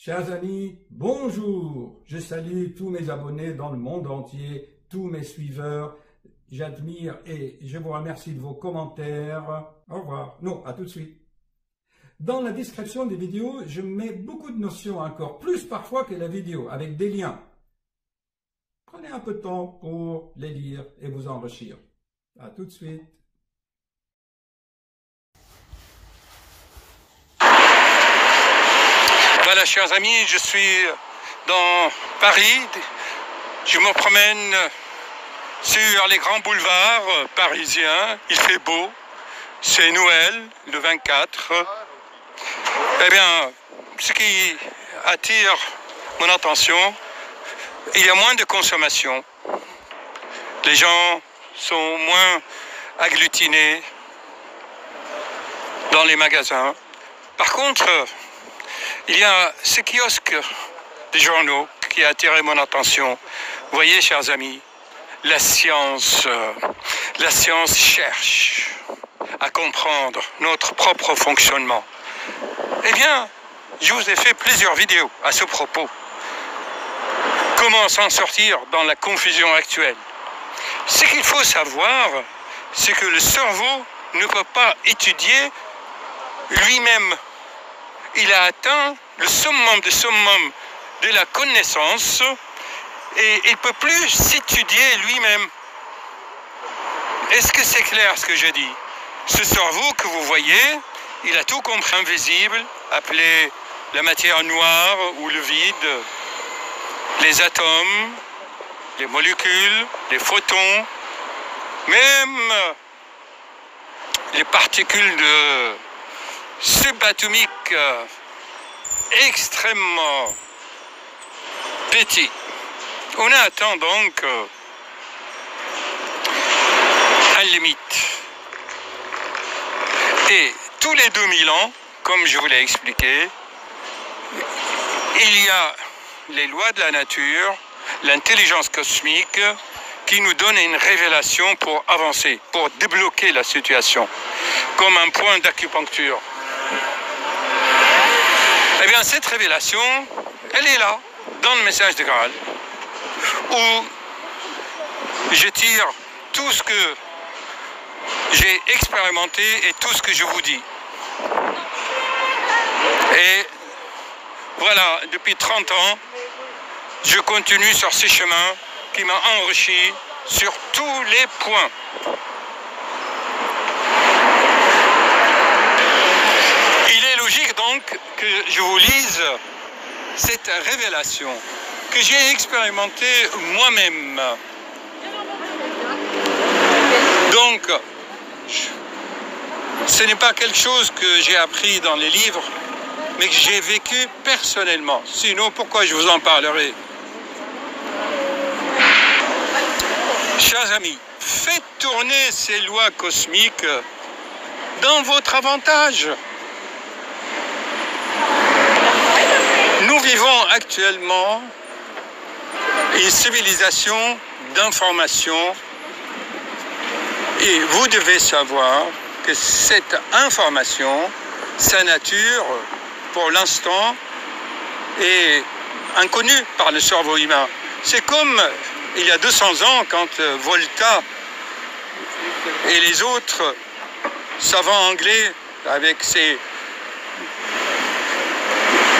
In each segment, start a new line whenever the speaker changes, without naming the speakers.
Chers amis, bonjour. Je salue tous mes abonnés dans le monde entier, tous mes suiveurs. J'admire et je vous remercie de vos commentaires. Au revoir. Non, à tout de suite. Dans la description des vidéos, je mets beaucoup de notions, encore plus parfois que la vidéo, avec des liens. Prenez un peu de temps pour les lire et vous enrichir. À tout de suite.
Voilà, chers amis, je suis dans Paris. Je me promène sur les grands boulevards parisiens. Il fait beau. C'est Noël, le 24. Eh bien, ce qui attire mon attention, il y a moins de consommation. Les gens sont moins agglutinés dans les magasins. Par contre, il y a ce kiosque des journaux qui a attiré mon attention. Vous voyez, chers amis, la science cherche à comprendre notre propre fonctionnement. Eh bien, je vous ai fait plusieurs vidéos à ce propos. Comment s'en sortir dans la confusion actuelle? Ce qu'il faut savoir, c'est que le cerveau ne peut pas étudier lui-même. Il a atteint le summum de la connaissance et il ne peut plus s'étudier lui-même. Est-ce que c'est clair ce que je dis? Ce cerveau que vous voyez, il a tout compris, invisible, appelé la matière noire ou le vide, les atomes, les molécules, les photons, même les particules subatomiques extrêmement petits. On a atteint donc un limite. Et tous les 2000 ans, comme je vous l'ai expliqué, il y a les lois de la nature, l'intelligence cosmique qui nous donne une révélation pour avancer, pour débloquer la situation, comme un point d'acupuncture. Eh bien, cette révélation, elle est là, dans le message de Graal, où je tire tout ce que j'ai expérimenté et tout ce que je vous dis. Et voilà, depuis 30 ans, je continue sur ce chemin qui m'a enrichi sur tous les points. Il est logique donc que je vous lise cette révélation que j'ai expérimentée moi-même. Donc, ce n'est pas quelque chose que j'ai appris dans les livres, mais que j'ai vécu personnellement. Sinon, pourquoi je vous en parlerai? Chers amis, faites tourner ces lois cosmiques dans votre avantage. Nous vivons actuellement une civilisation d'information et vous devez savoir que cette information, sa nature, pour l'instant, est inconnue par le cerveau humain. C'est comme il y a 200 ans, quand Volta et les autres savants anglais, avec ses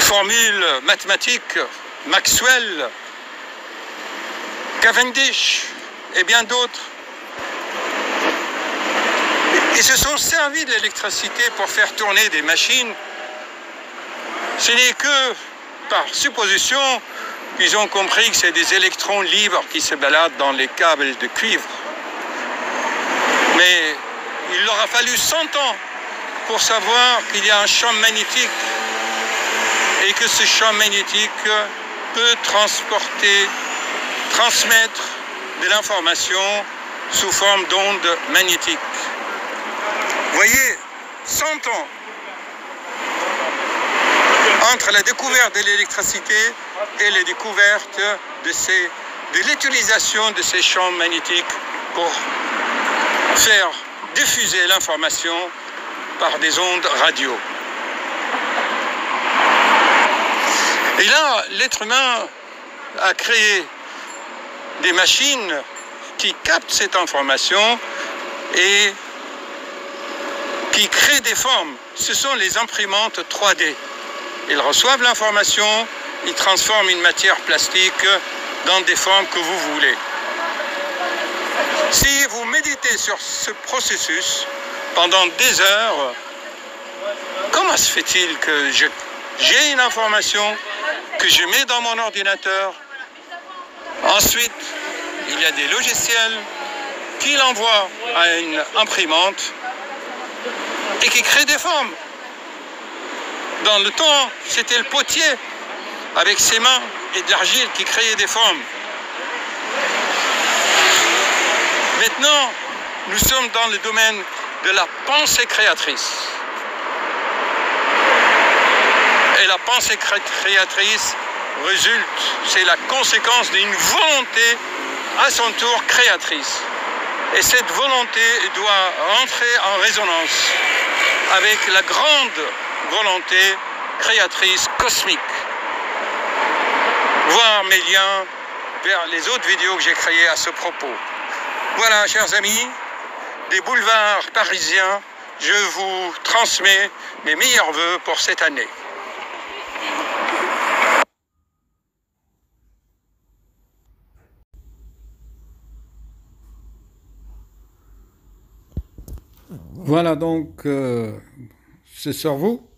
formules mathématiques, Maxwell, Cavendish et bien d'autres, ils se sont servis de l'électricité pour faire tourner des machines. Ce n'est que par supposition qu'ils ont compris que c'est des électrons libres qui se baladent dans les câbles de cuivre. Mais il leur a fallu 100 ans pour savoir qu'il y a un champ magnétique et que ce champ magnétique peut transmettre de l'information sous forme d'ondes magnétiques. Vous voyez, 100 ans entre la découverte de l'électricité et la découverte de l'utilisation de ces champs magnétiques pour faire diffuser l'information par des ondes radio. Et là, l'être humain a créé des machines qui captent cette information et qui créent des formes. Ce sont les imprimantes 3D. Ils reçoivent l'information, ils transforment une matière plastique dans des formes que vous voulez. Si vous méditez sur ce processus pendant des heures, comment se fait-il que j'ai une information que je mets dans mon ordinateur? Ensuite, il y a des logiciels qui l'envoient à une imprimante et qui créent des formes. Dans le temps, c'était le potier avec ses mains et de l'argile qui créait des formes. Maintenant, nous sommes dans le domaine de la pensée créatrice. Et la pensée créatrice résulte, c'est la conséquence d'une volonté à son tour créatrice. Et cette volonté doit rentrer en résonance avec la grande volonté créatrice cosmique. Voir mes liens vers les autres vidéos que j'ai créées à ce propos. Voilà, chers amis, des boulevards parisiens, je vous transmets mes meilleurs vœux pour cette année.
Voilà donc ce cerveau,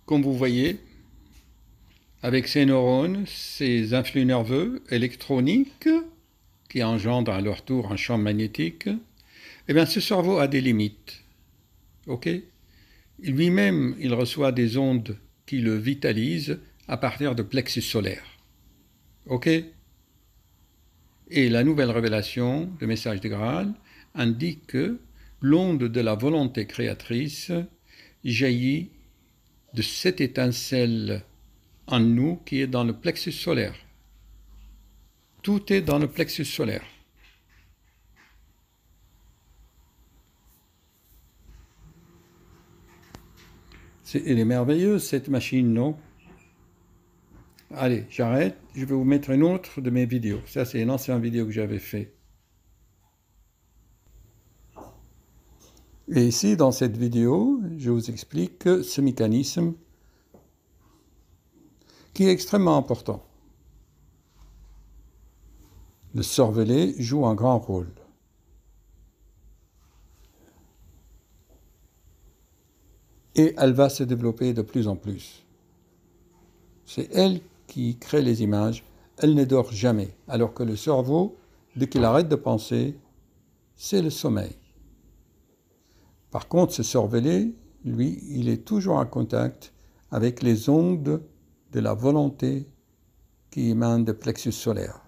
comme vous voyez, avec ses neurones, ses influx nerveux électroniques qui engendrent à leur tour un champ magnétique, eh bien ce cerveau a des limites. Ok? Lui-même, il reçoit des ondes qui le vitalisent à partir de plexus solaire. Ok? Et la nouvelle révélation, le message de Graal, indique que l'onde de la volonté créatrice jaillit de cette étincelle en nous qui est dans le plexus solaire. Tout est dans le plexus solaire. Elle est merveilleuse cette machine, non? Allez, j'arrête. Je vais vous mettre une autre de mes vidéos. Ça, c'est une ancienne vidéo que j'avais fait. Et ici, dans cette vidéo, je vous explique ce mécanisme qui est extrêmement important. Le cervelet joue un grand rôle. Et elle va se développer de plus en plus. C'est elle qui crée les images. Elle ne dort jamais. Alors que le cerveau, dès qu'il arrête de penser, c'est le sommeil. Par contre, ce cervelet, lui, il est toujours en contact avec les ondes de la volonté qui émanent du plexus solaire,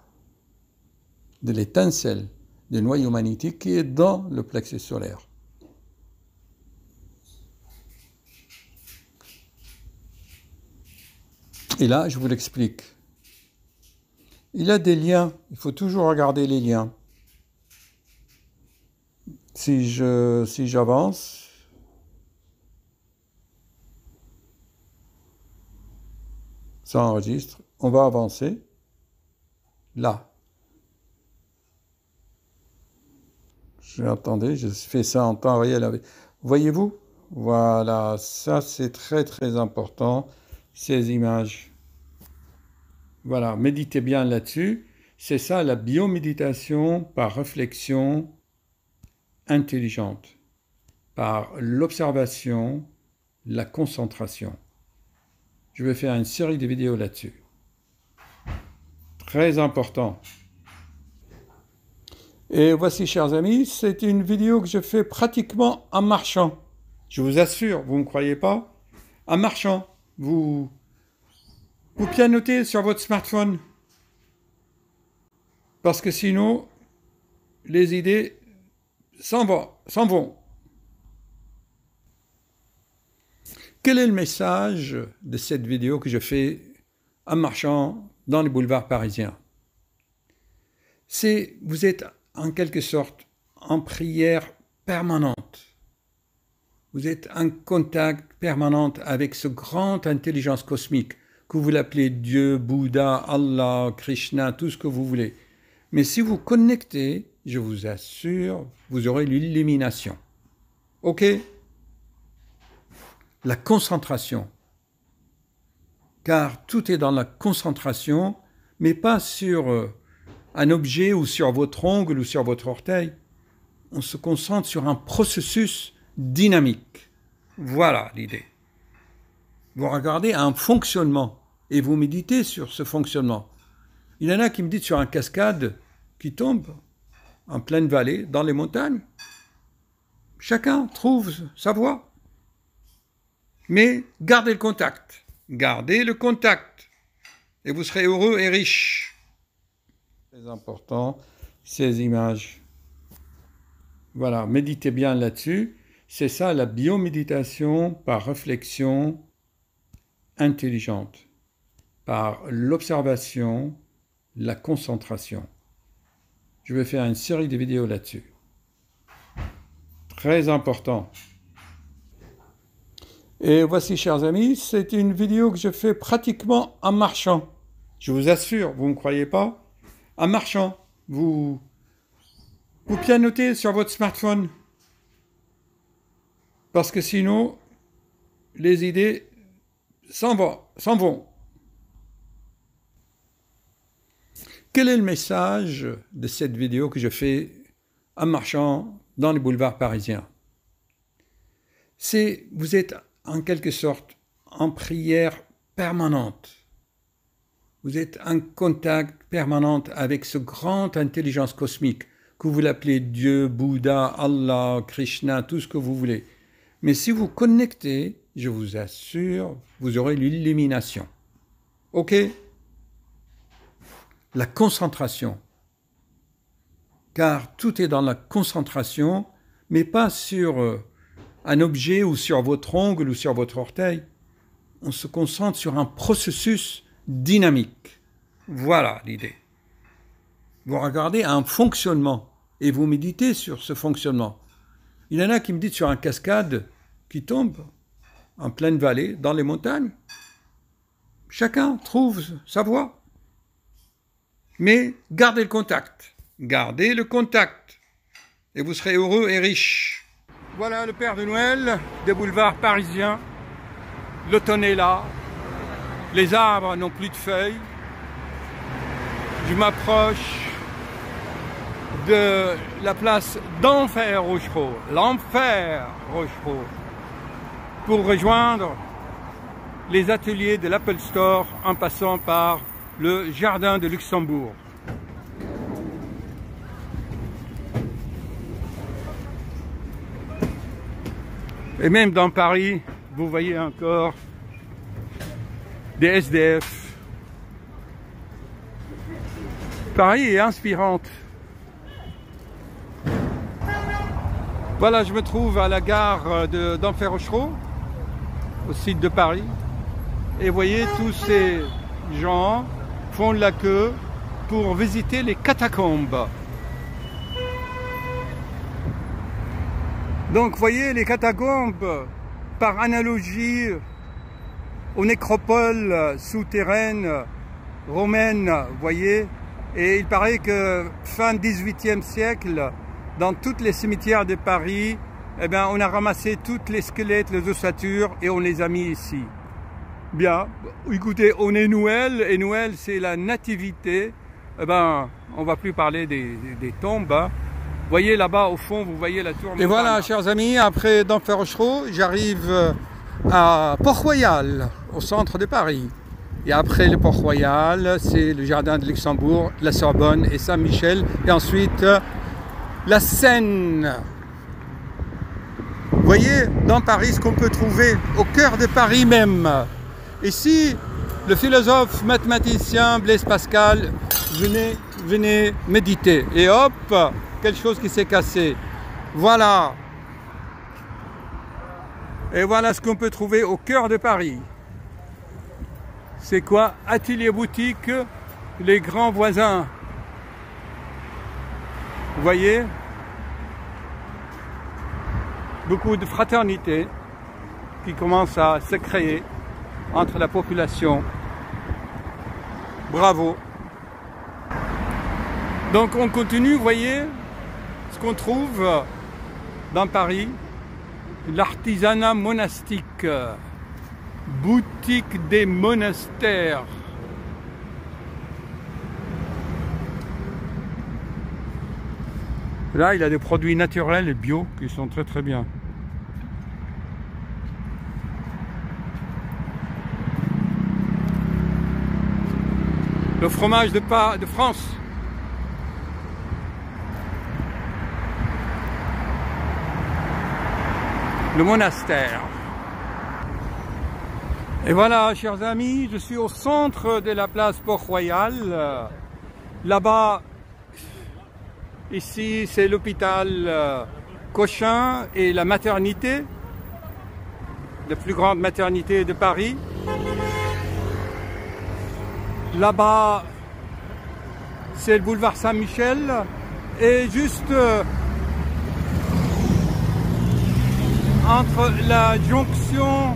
de l'étincelle du noyau magnétique qui est dans le plexus solaire. Et là, je vous l'explique. Il y a des liens, il faut toujours regarder les liens. Si j'avance, ça enregistre, on va avancer, là. Attendez, je fais ça en temps réel. Voyez-vous? Voilà, ça c'est très très important, ces images. Voilà, méditez bien là-dessus. C'est ça la bioméditation par réflexion intelligente, par l'observation, la concentration. Je vais faire une série de vidéos là-dessus. Très important. Et voici, chers amis, c'est une vidéo que je fais pratiquement en marchant. Je vous assure, vous ne me croyez pas? En marchant, vous pianotez sur votre smartphone. Parce que sinon, les idées s'en vont. Quel est le message de cette vidéo que je fais en marchant dans les boulevards parisiens? C'est, vous êtes en quelque sorte en prière permanente. Vous êtes en contact permanent avec ce grande intelligence cosmique. que vous l'appelez Dieu, Bouddha, Allah, Krishna, tout ce que vous voulez. Mais si vous connectez, je vous assure, vous aurez l'illumination. Ok? La concentration. Car tout est dans la concentration, mais pas sur un objet ou sur votre ongle ou sur votre orteil. On se concentre sur un processus dynamique. Voilà l'idée. Vous regardez un fonctionnement et vous méditez sur ce fonctionnement. Il y en a qui méditent sur une cascade qui tombe en pleine vallée, dans les montagnes. Chacun trouve sa voie. Mais gardez le contact. Gardez le contact. Et vous serez heureux et riche. Très important, ces images. Voilà, méditez bien là-dessus. C'est ça la bioméditation par réflexion intelligente, par l'observation, la concentration. Je vais faire une série de vidéos là-dessus. Très important. Et voici, chers amis, c'est une vidéo que je fais pratiquement en marchant. Je vous assure, vous ne me croyez pas? En marchant, vous pianotez sur votre smartphone. Parce que sinon, les idées s'en vont. Quel est le message de cette vidéo que je fais en marchant dans les boulevards parisiens? C'est, vous êtes en quelque sorte en prière permanente. Vous êtes en contact permanent avec ce grand intelligence cosmique, que vous l'appelez Dieu, Bouddha, Allah, Krishna, tout ce que vous voulez. Mais si vous connectez, je vous assure, vous aurez l'illumination. Ok? La concentration. Car tout est dans la concentration, mais pas sur un objet ou sur votre ongle ou sur votre orteil. On se concentre sur un processus dynamique. Voilà l'idée. Vous regardez un fonctionnement et vous méditez sur ce fonctionnement. Il y en a qui méditent sur une cascade qui tombe en pleine vallée, dans les montagnes. Chacun trouve sa voie. Mais gardez le contact. Gardez le contact. Et vous serez heureux et riche. Voilà le Père de Noël des boulevards parisiens. L'automne est là. Les arbres n'ont plus de feuilles. Je m'approche de la place d'Enfer Rochereau, l'Enfer Rochereau, pour rejoindre les ateliers de l'Apple Store en passant par le Jardin de Luxembourg. Et même dans Paris, vous voyez encore des SDF. Paris est inspirante. Voilà, je me trouve à la gare d'Enfer Rochereau, au site de Paris. Et vous voyez, tous ces gens font de la queue pour visiter les catacombes. Donc, vous voyez, les catacombes, par analogie aux nécropoles souterraines romaines, vous voyez. Et il paraît que fin 18e siècle, dans tous les cimetières de Paris, eh bien, on a ramassé tous les squelettes, les ossatures, et on les a mis ici. Bien, écoutez, on est Noël, et Noël c'est la nativité. Eh ben, on va plus parler des tombes. Hein. Vous voyez là-bas au fond, vous voyez la tour. Et voilà, chers amis, après d'Enfer Rochereau, j'arrive à Port-Royal, au centre de Paris. Et après le Port-Royal, c'est le Jardin de Luxembourg, la Sorbonne et Saint-Michel. Et ensuite, la Seine. Vous voyez, dans Paris, ce qu'on peut trouver au cœur de Paris même. Ici, le philosophe mathématicien Blaise Pascal, venez méditer. Et hop, quelque chose qui s'est cassé. Voilà. Et voilà ce qu'on peut trouver au cœur de Paris. C'est quoi? Atelier boutique, les grands voisins. Vous voyez? Beaucoup de fraternité qui commence à se créer entre la population. Bravo. Donc on continue, vous voyez ce qu'on trouve dans Paris. L'artisanat monastique, boutique des monastères. Là, il a des produits naturels et bio qui sont très très bien. Le fromage de France. Le monastère. Et voilà, chers amis, je suis au centre de la place Port-Royal. Là-bas, ici, c'est l'hôpital Cochin et la maternité, la plus grande maternité de Paris. Là-bas, c'est le boulevard Saint-Michel. Et juste entre la jonction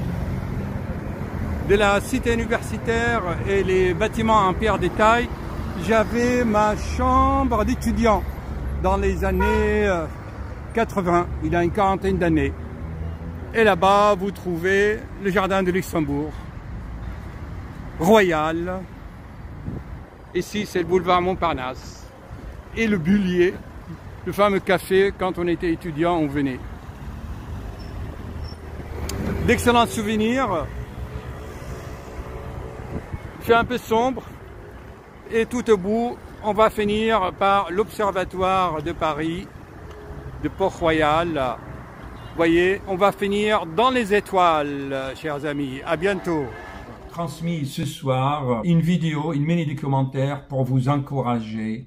de la cité universitaire et les bâtiments en pierre de taille, j'avais ma chambre d'étudiant dans les années 80, il y a une quarantaine d'années. Et là-bas, vous trouvez le jardin de Luxembourg, Royal. Ici, c'est le boulevard Montparnasse. Et le Bullier, le fameux café, quand on était étudiant, on venait. D'excellents souvenirs. Il fait un peu sombre. Et tout au bout, on va finir par l'Observatoire de Paris, de Port-Royal. Vous voyez, on va finir dans les étoiles, chers amis. À bientôt. Transmis ce soir une vidéo, une mini-documentaire pour vous encourager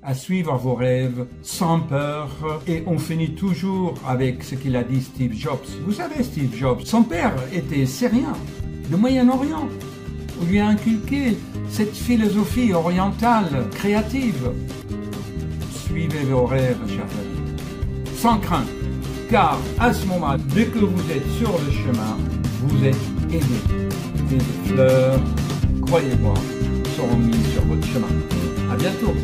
à suivre vos rêves sans peur. Et on finit toujours avec ce qu'il a dit Steve Jobs. Vous savez, Steve Jobs, son père était syrien, du Moyen-Orient. On lui a inculqué cette philosophie orientale, créative. Suivez vos rêves, chers amis, sans crainte, car à ce moment, dès que vous êtes sur le chemin, vous êtes aidé. Des fleurs, croyez-moi, seront mises sur votre chemin. À bientôt.